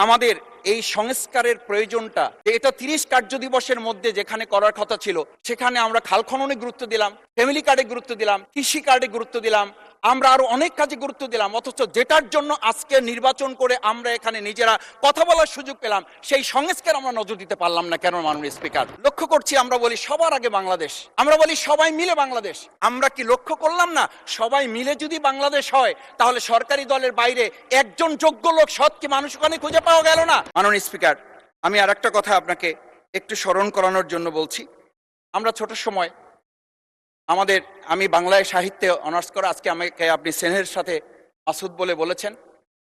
আমাদের এই সংস্কারের প্রয়োজনটা, এটা 30 কার্য দিবসের মধ্যে যেখানে করার কথা ছিল সেখানে আমরা খাল খননে গুরুত্ব দিলাম, ফ্যামিলি কার্ডে গুরুত্ব দিলাম, কৃষি কার্ডে গুরুত্ব দিলাম, আমরা আরো অনেক কাজে গুরুত্ব দিলাম, অথচ যেটার জন্য আজকে নির্বাচন করে আমরা এখানে নিজেরা কথা বলার সুযোগ পেলাম সেই সংস্কার আমরা নজর দিতে পারলাম না কেন? মাননীয় স্পিকার, লক্ষ্য করছি আমরা বলি সবার আগে বাংলাদেশ, আমরা বলি সবাই মিলে বাংলাদেশ। আমরা কি লক্ষ্য করলাম না সবাই মিলে যদি বাংলাদেশ হয় তাহলে সরকারি দলের বাইরে একজন যোগ্য লোক সৎ কি মানুষ ওখানে খুঁজে পাওয়া গেল না? মাননীয় স্পিকার, আমি আর একটা কথা আপনাকে একটু স্মরণ করানোর জন্য বলছি। আমরা ছোট সময় আমি বাংলায় সাহিত্যে অনার্স করা, আজকে আমাকে আপনি স্নেহের সাথে মাসুদ বলে বলেছেন।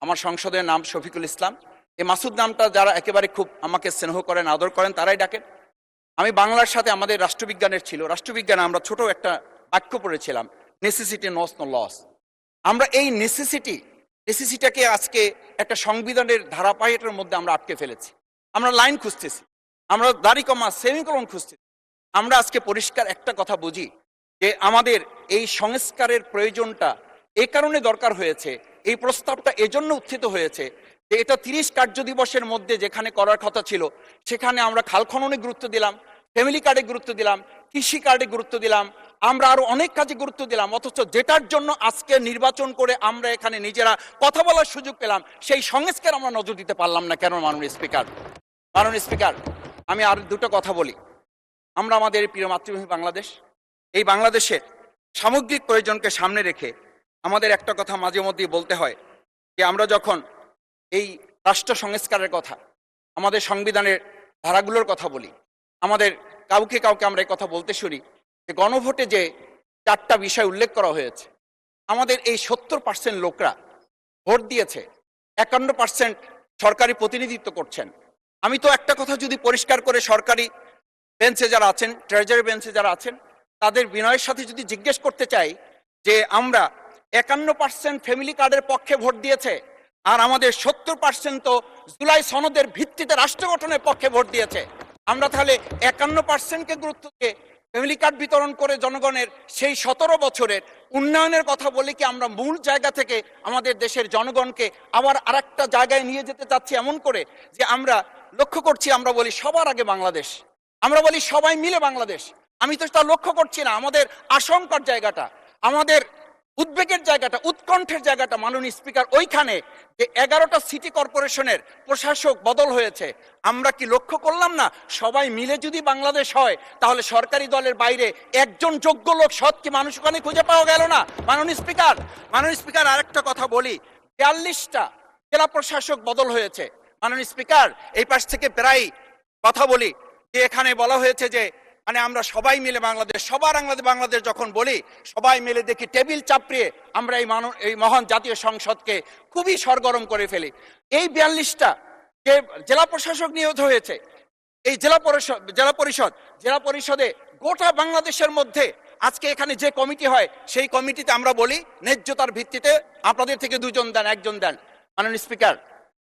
আমার সংসদের নাম শফিকুল ইসলাম। এই মাসুদ নামটা যারা একেবারে খুব আমাকে স্নেহ করেন, আদর করেন, তারাই ডাকেন। আমি বাংলার সাথে আমাদের রাষ্ট্রবিজ্ঞানের ছিল, রাষ্ট্রবিজ্ঞানে আমরা ছোট একটা বাক্য পড়েছিলাম, নেসেসিটি নোস নো লস। আমরা এই নেসেসিটিটাকে আজকে একটা সংবিধানের ধারাবাহিকের মধ্যে আমরা আটকে ফেলেছি। আমরা লাইন খুঁজতেছি, আমরা দাড়ি কমা সেমিকোলন খুঁজতেছি। আমরা আজকে পরিষ্কার একটা কথা বুঝি যে আমাদের এই সংস্কারের প্রয়োজনটা এ কারণে দরকার হয়েছে, এই প্রস্তাবটা এজন্য উত্থিত হয়েছে যে এটা 30 কার্য দিবসের মধ্যে যেখানে করার কথা ছিল সেখানে আমরা খাল খননে গুরুত্ব দিলাম, ফ্যামিলি কার্ডে গুরুত্ব দিলাম, কৃষি কার্ডে গুরুত্ব দিলাম, আমরা আরো অনেক কাজে গুরুত্ব দিলাম, অথচ যেটার জন্য আজকে নির্বাচন করে আমরা এখানে নিজেরা কথা বলার সুযোগ পেলাম সেই সংস্কার আমরা নজর দিতে পারলাম না কেন? মাননীয় স্পিকার, আমি আর দুটো কথা বলি। আমরা আমাদের প্রিয় মাতৃভূমি বাংলাদেশ, এই বাংলাদেশের সামগ্রিক প্রয়োজনকে সামনে রেখে আমাদের একটা কথা মাঝে মধ্যেই বলতে হয় যে আমরা যখন এই রাষ্ট্র সংস্কারের কথা, আমাদের সংবিধানের ধারাগুলোর কথা বলি, আমাদের কাউকে আমরা এই কথা বলতে শুনি যে গণভোটে যে 4টা বিষয় উল্লেখ করা হয়েছে, আমাদের এই 70% লোকরা ভোট দিয়েছে, 51% সরকারি প্রতিনিধিত্ব করছেন। আমি তো একটা কথা যদি পরিষ্কার করে সরকারি বেঞ্চে যারা আছেন, ট্রেজারি বেঞ্চে যারা আছেন, তাদের বিনয়ের সাথে যদি জিজ্ঞেস করতে চাই যে আমরা 51% ফ্যামিলি কার্ডের পক্ষে ভোট দিয়েছে আর আমাদের 70% তো জুলাই সনদের ভিত্তিতে রাষ্ট্র গঠনের পক্ষে ভোট দিয়েছে, আমরা তাহলে 51%কে গুরুত্ব দিয়ে ফ্যামিলি কার্ড বিতরণ করে জনগণের সেই 17 বছরের উন্নয়নের কথা বলি কি আমরা মূল জায়গা থেকে আমাদের দেশের জনগণকে আবার আরেকটা জায়গায় নিয়ে যেতে চাচ্ছি এমন করে যে আমরা লক্ষ্য করছি আমরা বলি সবার আগে বাংলাদেশ, আমরা বলি সবাই মিলে বাংলাদেশ। আমি তো তা লক্ষ্য করছি না আমাদের আশঙ্কার জায়গাটা, আমাদের উদ্বেগের জায়গাটা, উৎকণ্ঠের জায়গাটা মাননীয় স্পিকার ওইখানে যে 11টা সিটি কর্পোরেশনের প্রশাসক বদল হয়েছে। আমরা কি লক্ষ্য করলাম না সবাই মিলে যদি বাংলাদেশ হয় তাহলে সরকারি দলের বাইরে একজন যোগ্য লোক সৎ কি মানুষ ওখানে খুঁজে পাওয়া গেল না? মাননীয় স্পিকার আরেকটা কথা বলি, 42টা জেলা প্রশাসক বদল হয়েছে। মাননীয় স্পিকার, এই পাশ থেকে প্রায় কথা বলি যে এখানে বলা হয়েছে যে মানে আমরা সবাই মিলে বাংলাদেশ, সবার বাংলাদেশ যখন বলি সবাই মিলে দেখি টেবিল চাপড়িয়ে আমরা এই মহান জাতীয় সংসদকে খুবই সরগরম করে ফেলি। এই 42টা যে জেলা প্রশাসক নিয়োগ হয়েছে, এই জেলা পরিষদে গোটা বাংলাদেশের মধ্যে আজকে এখানে যে কমিটি হয় সেই কমিটিতে আমরা বলি ন্যায্যতার ভিত্তিতে আপনাদের থেকে 2 জন দেন, 1 জন দেন। মাননীয় স্পিকার,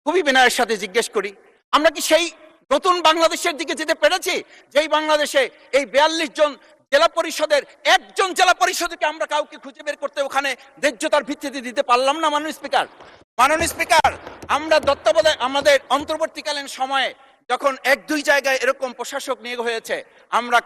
খুবই বিনয়ের সাথে জিজ্ঞেস করি আমরা কি সেই নতুন বাংলাদেশের দিকে যেতে পেরেছি যেই বাংলাদেশে এই 42 জন জেলা পরিষদের একজন জেলা পরিষদকে আমরা কাউকে খুঁজে বের করতে ওখানে ন্যায্যতার ভিত্তিতে দিতে পারলাম না? মাননীয় স্পিকার, আমরা তত্ত্বাবধায়ক আমাদের অন্তর্বর্তীকালীন সময়ে যখন 1-2 জায়গায় এরকম প্রশাসক নিয়োগ হয়েছে আমরা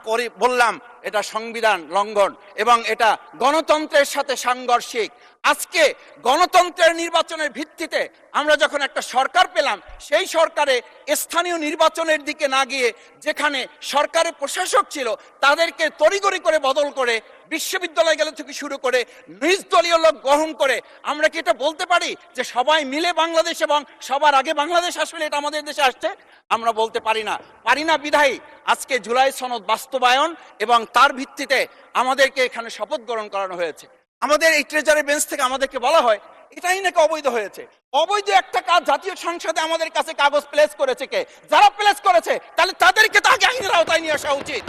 বললাম এটা সংবিধান লঙ্ঘন এবং এটা গণতন্ত্রের সাথে সাংঘর্ষিক। আজকে গণতন্ত্রের নির্বাচনের ভিত্তিতে আমরা যখন একটা সরকার পেলাম সেই সরকারে স্থানীয় নির্বাচনের দিকে না গিয়ে যেখানে সরকারের প্রশাসক ছিল তাদেরকে তড়িঘড়ি করে বদল করে বিশ্ববিদ্যালয় গেলে থেকে শুরু করে নিজ দলীয় লোক গ্রহণ করে আমরা কি এটা বলতে পারি যে সবাই মিলে বাংলাদেশ এবং সবার আগে বাংলাদেশ আসলে এটা আমাদের দেশে আসছে? আমরা বলতে পারি না বিধায়ী আজকে জুলাই সনদ বাস্তবায়ন এবং তার ভিত্তিতে আমাদেরকে এখানে শপথ গ্রহণ করানো হয়েছে। আমাদের এই ট্রেজারি বেঞ্চ থেকে আমাদেরকে বলা হয় এটাই নাকি অবৈধ হয়েছে। অবৈধ একটা কাজ জাতীয় সংসদে আমাদের কাছে কাগজ প্লেস করেছে কে? যারা প্লেস করেছে তাহলে তাদেরকে তো আগে আইনের আওতায় নিয়ে আসা উচিত।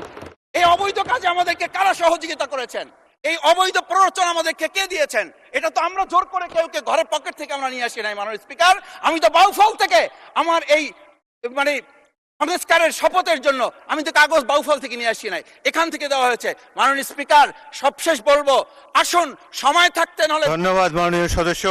এই অবৈধ কাজে আমাদেরকে কারা সহযোগিতা করেছেন? এই অবৈধ প্ররোচনা আমাদেরকে কে দিয়েছেন? এটা তো আমরা জোর করে কেউকে ঘরের পকেট থেকে আমরা নিয়ে আসি নাই। মাননীয় স্পিকার, আমি তো বাউফল থেকে আমার এই মানে সংস্কারের শপথের জন্য আমি তো কাগজ বাউফল থেকে নিয়ে আসি নাই, এখান থেকে দেওয়া হয়েছে। মাননীয় স্পিকার, সবশেষ বলবো আসুন সময় থাকতে, নাহলে। ধন্যবাদ মাননীয় সদস্য।